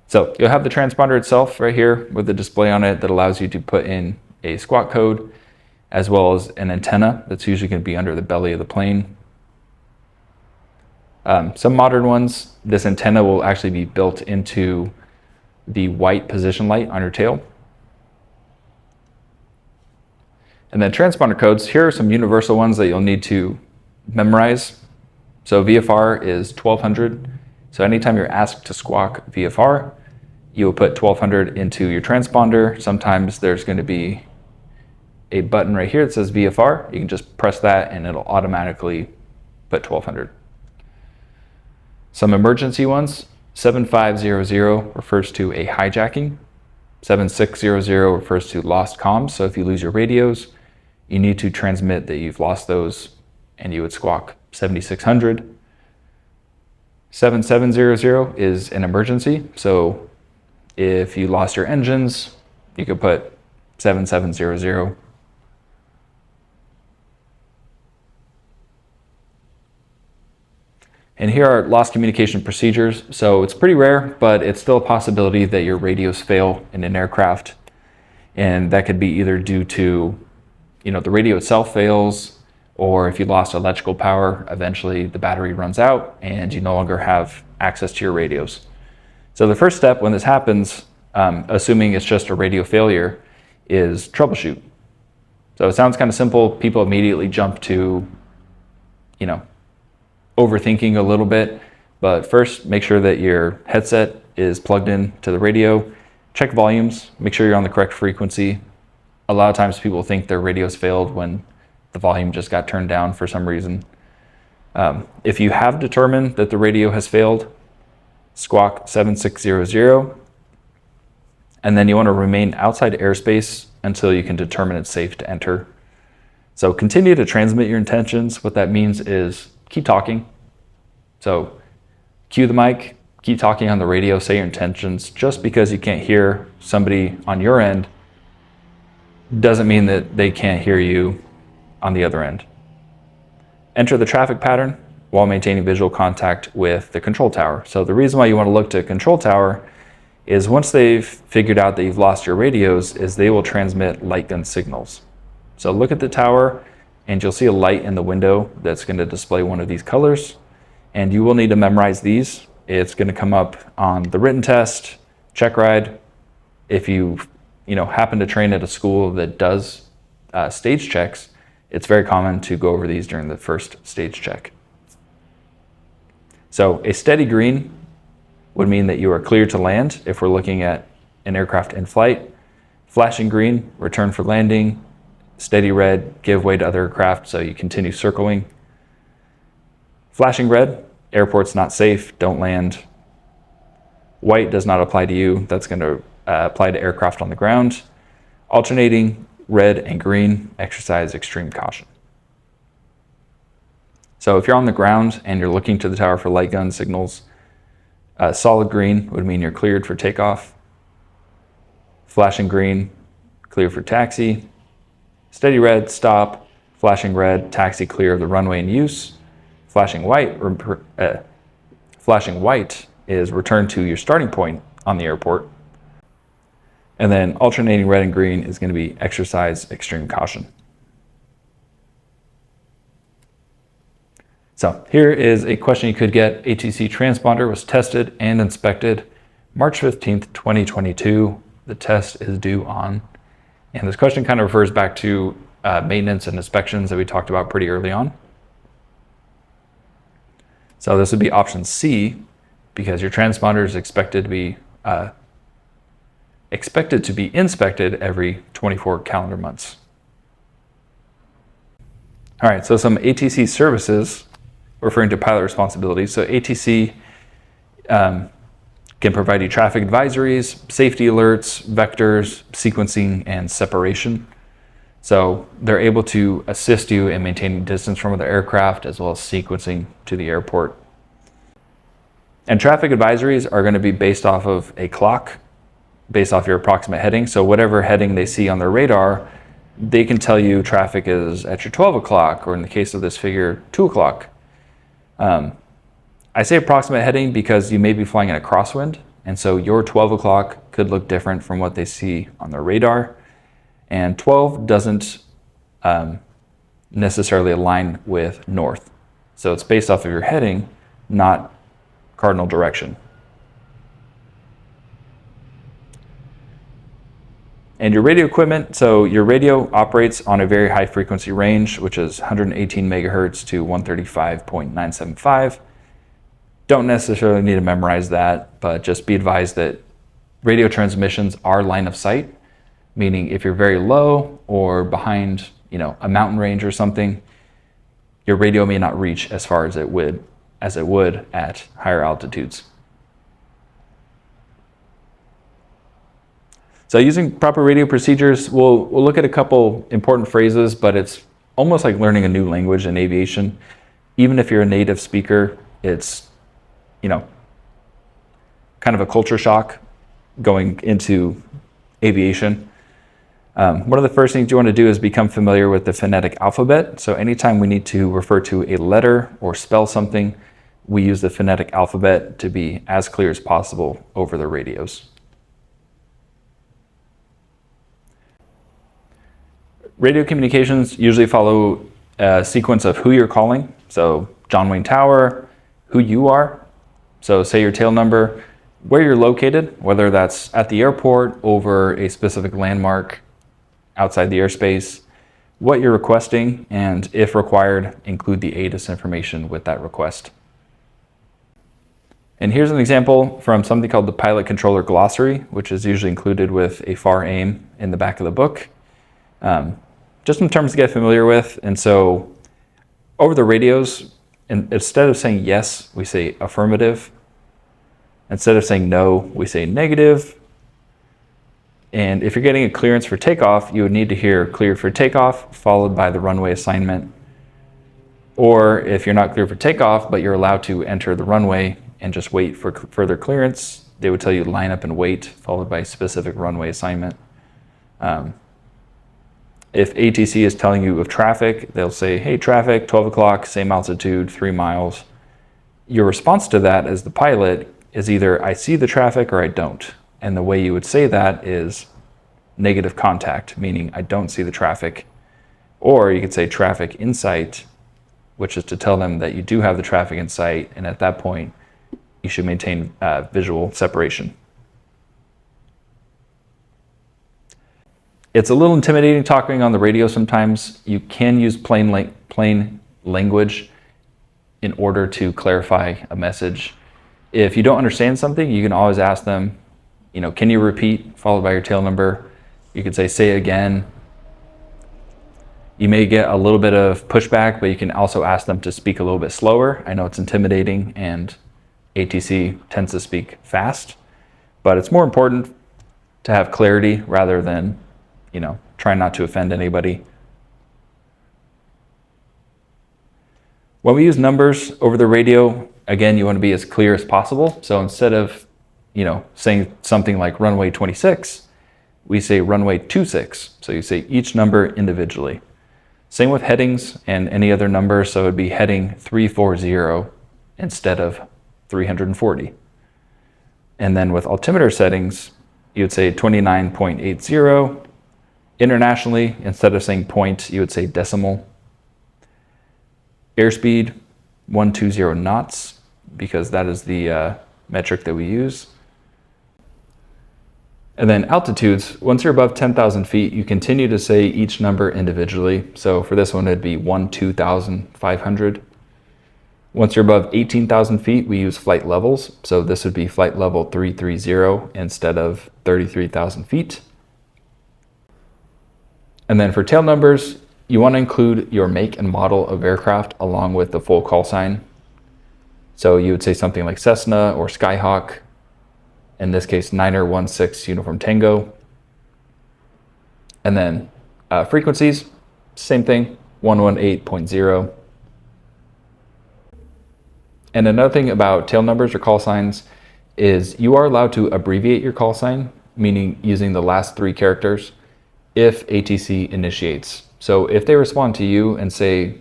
So you'll have the transponder itself right here with the display on it that allows you to put in a squawk code, as well as an antenna that's usually going to be under the belly of the plane. Some modern ones, this antenna will actually be built into the white position light on your tail. And then transponder codes, here are some universal ones that you'll need to memorize. So VFR is 1200. So anytime you're asked to squawk VFR, you will put 1200 into your transponder. Sometimes there's going to be a button right here that says VFR. You can just press that and it'll automatically put 1200. Some emergency ones, 7500 refers to a hijacking. 7600 refers to lost comms. So if you lose your radios, you need to transmit that you've lost those, and you would squawk 7600. 7700 is an emergency. So if you lost your engines, you could put 7700. And here are lost communication procedures. So it's pretty rare, but it's still a possibility that your radios fail in an aircraft. And that could be either due to, the radio itself fails, or if you lost electrical power, eventually the battery runs out and you no longer have access to your radios. So the first step when this happens, assuming it's just a radio failure, is troubleshoot. So it sounds kind of simple. People immediately jump to, overthinking a little bit, but first make sure that your headset is plugged in to the radio. Check volumes, make sure you're on the correct frequency. A lot of times people think their radio's failed when the volume just got turned down for some reason. If you have determined that the radio has failed, squawk 7600, and then you want to remain outside airspace until you can determine it's safe to enter. So continue to transmit your intentions. What that means is keep talking. So cue the mic, keep talking on the radio, say your intentions. Just because you can't hear somebody on your end doesn't mean that they can't hear you on the other end. Enter the traffic pattern while maintaining visual contact with the control tower. So the reason why you want to look to control tower is once they've figured out that you've lost your radios, is they will transmit light gun signals. So look at the tower and you'll see a light in the window that's going to display one of these colors, and you will need to memorize these. It's going to come up on the written test, checkride. If you happen to train at a school that does stage checks, it's very common to go over these during the first stage check. So a steady green would mean that you are clear to land if we're looking at an aircraft in flight. Flashing green, return for landing. Steady red, give way to other aircraft, so you continue circling. Flashing red, airport's not safe, don't land. White does not apply to you, that's going to apply to aircraft on the ground. Alternating red and green, exercise extreme caution. So if you're on the ground and you're looking to the tower for light gun signals, solid green would mean you're cleared for takeoff. Flashing green, clear for taxi. Steady red, stop. Flashing red, taxi clear of the runway in use. Flashing white is return to your starting point on the airport. And then alternating red and green is going to be exercise extreme caution. So here is a question you could get. ATC transponder was tested and inspected March 15th, 2022. The test is due on. And this question kind of refers back to maintenance and inspections that we talked about pretty early on. So this would be option C, because your transponder is expected to be inspected every 24 calendar months. All right, so some ATC services referring to pilot responsibilities. So ATC can provide you traffic advisories, safety alerts, vectors, sequencing, and separation. So they're able to assist you in maintaining distance from other aircraft as well as sequencing to the airport. And traffic advisories are going to be based off of a clock, based off your approximate heading. So whatever heading they see on their radar, they can tell you traffic is at your 12 o'clock, or in the case of this figure, 2 o'clock. I say approximate heading because you may be flying in a crosswind, and so your 12 o'clock could look different from what they see on their radar. And 12 doesn't necessarily align with north. So it's based off of your heading, not cardinal direction. And your radio equipment, so your radio operates on a very high frequency range, which is 118 megahertz to 135.975. Don't necessarily need to memorize that, but just be advised that radio transmissions are line of sight, meaning if you're very low or behind, a mountain range or something, your radio may not reach as far as it would at higher altitudes. So using proper radio procedures, we'll look at a couple important phrases, but it's almost like learning a new language in aviation. Even if you're a native speaker, it's, kind of a culture shock going into aviation. One of the first things you want to do is become familiar with the phonetic alphabet. So anytime we need to refer to a letter or spell something, we use the phonetic alphabet to be as clear as possible over the radios. Radio communications usually follow a sequence of who you're calling. So John Wayne Tower, who you are. So say your tail number, where you're located, whether that's at the airport, over a specific landmark, outside the airspace, what you're requesting, and if required, include the ATIS information with that request. And here's an example from something called the Pilot Controller Glossary, which is usually included with a FAR AIM in the back of the book. Just some terms to get familiar with. And so over the radios, instead of saying yes, we say affirmative. Instead of saying no, we say negative. And if you're getting a clearance for takeoff, you would need to hear cleared for takeoff, followed by the runway assignment. Or if you're not cleared for takeoff, but you're allowed to enter the runway and just wait for further clearance, they would tell you to line up and wait, followed by specific runway assignment. If ATC is telling you of traffic, they'll say, hey, traffic, 12 o'clock, same altitude, 3 miles. Your response to that as the pilot is either I see the traffic or I don't. And the way you would say that is negative contact, meaning I don't see the traffic. Or you could say traffic in sight, which is to tell them that you do have the traffic in sight, and at that point, you should maintain visual separation. It's a little intimidating talking on the radio sometimes. You can use plain language in order to clarify a message. If you don't understand something, you can always ask them, can you repeat, followed by your tail number. You could say again. You may get a little bit of pushback, but you can also ask them to speak a little bit slower. I know it's intimidating and ATC tends to speak fast, but it's more important to have clarity rather than, try not to offend anybody. When we use numbers over the radio, again, you want to be as clear as possible. So instead of, saying something like runway 26, we say runway 26. So you say each number individually. Same with headings and any other number. So it'd be heading 340 instead of 340. And then with altimeter settings, you would say 29.80. Internationally, instead of saying point, you would say decimal. Airspeed, 120 knots, because that is the metric that we use. And then altitudes, once you're above 10,000 feet, you continue to say each number individually. So for this one, it'd be 12,500. Once you're above 18,000 feet, we use flight levels. So this would be flight level 330 instead of 33,000 feet. And then for tail numbers, you want to include your make and model of aircraft along with the full call sign. So you would say something like Cessna or Skyhawk, in this case, Niner 16 Uniform Tango. And then frequencies, same thing, 118.0. And another thing about tail numbers or call signs is you are allowed to abbreviate your call sign, meaning using the last 3 characters, if ATC initiates. So if they respond to you and say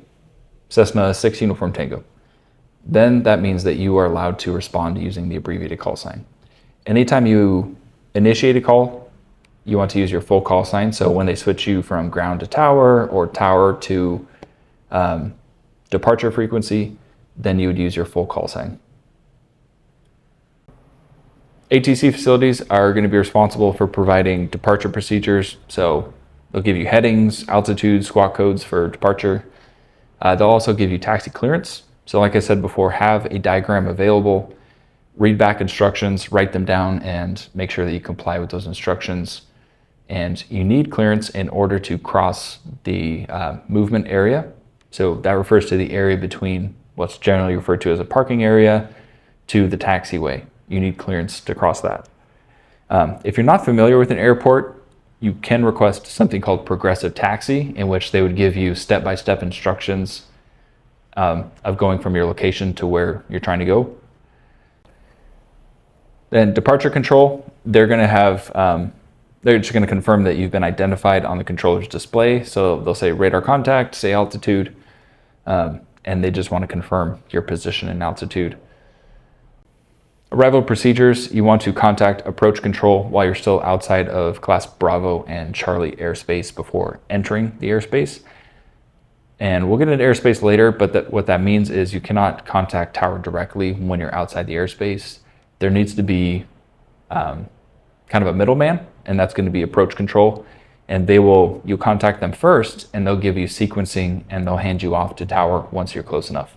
Cessna 6 Uniform Tango, then that means that you are allowed to respond using the abbreviated call sign. Anytime you initiate a call, you want to use your full call sign. So when they switch you from ground to tower or tower to departure frequency, then you would use your full call sign. ATC facilities are going to be responsible for providing departure procedures. So they'll give you headings, altitudes, squawk codes for departure. They'll also give you taxi clearance. So like I said before, have a diagram available read back instructions, write them down, and make sure that you comply with those instructions. And you need clearance in order to cross the movement area. So that refers to the area between what's generally referred to as a parking area to the taxiway. You need clearance to cross that. If you're not familiar with an airport, you can request something called progressive taxi, in which they would give you step-by-step instructions of going from your location to where you're trying to go. Then departure control, they're just going to confirm that you've been identified on the controller's display. So they'll say radar contact, say altitude, and they just want to confirm your position and altitude. Arrival procedures, you want to contact approach control while you're still outside of Class Bravo and Charlie airspace before entering the airspace. And we'll get into airspace later, but what that means is you cannot contact tower directly when you're outside the airspace. There needs to be kind of a middleman, and that's going to be approach control. And you contact them first, and they'll give you sequencing, and they'll hand you off to tower once you're close enough.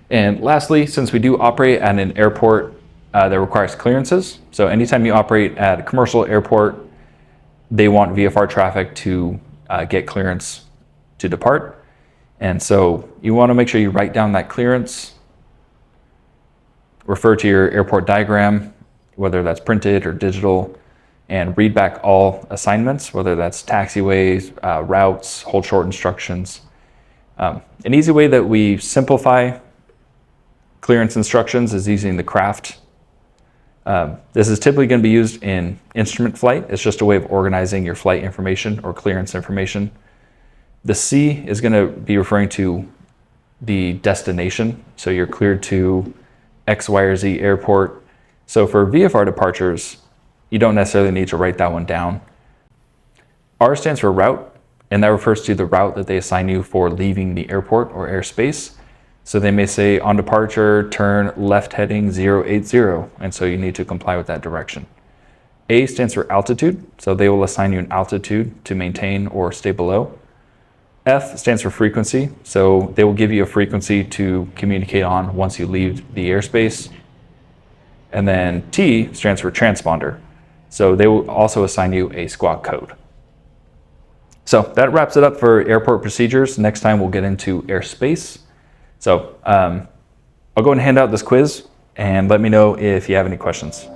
And lastly, since we do operate at an airport that requires clearances, so anytime you operate at a commercial airport, they want VFR traffic to get clearance to depart. And so you want to make sure you write down that clearance, refer to your airport diagram, whether that's printed or digital, and read back all assignments, whether that's taxiways, routes, hold short instructions. An easy way that we simplify clearance instructions is using the craft. This is typically going to be used in instrument flight. It's just a way of organizing your flight information or clearance information. The C is going to be referring to the destination. So you're cleared to X, Y, or Z airport. So for VFR departures, you don't necessarily need to write that one down. R stands for route, and that refers to the route that they assign you for leaving the airport or airspace. So they may say on departure, turn left heading 080, and so you need to comply with that direction. A stands for altitude, so they will assign you an altitude to maintain or stay below. F stands for frequency, so they will give you a frequency to communicate on once you leave the airspace. And then T stands for transponder, so they will also assign you a squawk code. So that wraps it up for airport procedures. Next time we'll get into airspace. So I'll go and hand out this quiz and let me know if you have any questions.